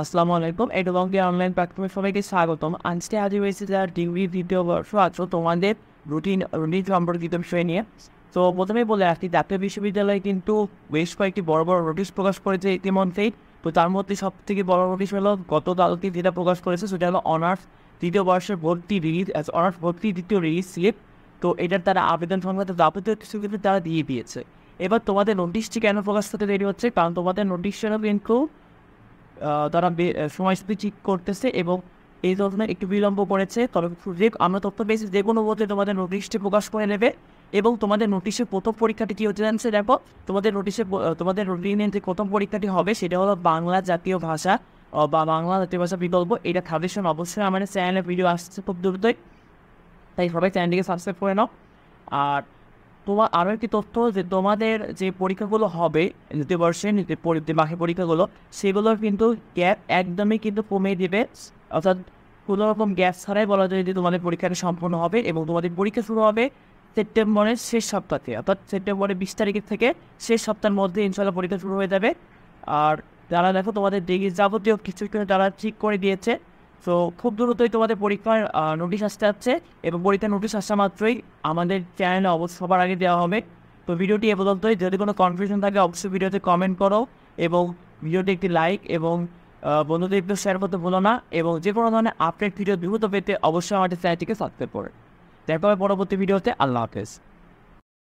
আসসালামু আলাইকুম। এডুবঙ্গে অনলাইন প্ল্যাটফর্মে সবাইকে স্বাগতম। আজকে হাজির হয়েছে যারা ডিগ্রি দ্বিতীয় বর্ষ আছো তোমাদের রুটিন সম্পর্কিত বিষয় নিয়ে। তো প্রথমেই বলে রাখি, জাতীয় বিশ্ববিদ্যালয় কিন্তু বেশ কয়েকটি বড় বড় নোটিশ প্রকাশ করেছে ইতিমধ্যেই। তো তার মধ্যে সব থেকে বড় নোটিশ হলো গতকালকে যেটা প্রকাশ করেছে, সেটা হলো অনার্স দ্বিতীয় বর্ষের ভর্তি রিলিজ, অনার্স ভর্তি দ্বিতীয় রিলিজ স্লিপ। তো এটার তারা আবেদন সংক্রান্ত যাবতীয় কিছু কিন্তু তারা দিয়ে দিয়েছে। এবার তোমাদের নোটিশটি কেন প্রকাশ করতে দেরি হচ্ছে? কারণ তোমাদের নোটিশটা কিন্তু তারা সময়সূচি ঠিক করতেছে এবং এই ধরনের একটু বিলম্ব করেছে। তবে আমরা তথ্য পেয়েছি যে কোনো মধ্যে তোমাদের নোটিশটি প্রকাশ করে নেবে। এবং তোমাদের নোটিশের প্রথম পরীক্ষাটি কী হচ্ছে জানছে? দেখো, তোমাদের রুটিনের যে প্রথম পরীক্ষাটি হবে সেটা হলো বাংলা জাতীয় ভাষা বা বাংলা জাতীয় ভাষা বিকল্প। এটা সাজেশন অবশ্যই আমাদের চ্যানেলে ভিডিও আসছে খুব দ্রুতই, তাই সবাই চ্যানেলটিকে সাবস্ক্রাইব করে নাও। আর আরও একটি তথ্য, যে তোমাদের যে পরীক্ষাগুলো হবে দ্বিতীয় বর্ষে যে বাকি পরীক্ষাগুলো, সেগুলোর কিন্তু গ্যাপ একদমই কিন্তু কমিয়ে দেবে। অর্থাৎ কোনো রকম গ্যাপ ছাড়াই বলা যায় যে তোমাদের পরীক্ষাটা সম্পূর্ণ হবে এবং তোমাদের পরীক্ষা শুরু হবে সেপ্টেম্বরের শেষ সপ্তাহে, অর্থাৎ সেপ্টেম্বরের 20 তারিখের থেকে শেষ সপ্তাহের মধ্যে ইনশাল্লাহ পরীক্ষা শুরু হয়ে যাবে। আর যারা দেখো তোমাদের ডিগ্রি যাবতীয় কিছু কিছু তারা ঠিক করে দিয়েছে। তো খুব দ্রুতই তোমাদের পরীক্ষার নোটিশ আসতে যাচ্ছে এবং পরীক্ষার নোটিশ আসা মাত্রই আমাদের চ্যানেলে অবশ্যই সবার আগে দেওয়া হবে। তো ভিডিওটি এ পর্যন্তই। যদি কোনো কনফিউশন থাকে অবশ্যই ভিডিওতে কমেন্ট করো এবং ভিডিওটি একটি লাইক এবং বন্ধুদের একটু শেয়ার করতে ভুলো না। এবং যে কোনো ধরনের আপডেট ভিডিও দ্রুত পেতে অবশ্যই আমাদের চ্যানেলটিকে সাবস্ক্রাইব করে। দেখা হবে পরবর্তী ভিডিওতে। আল্লাহ হাফেজ।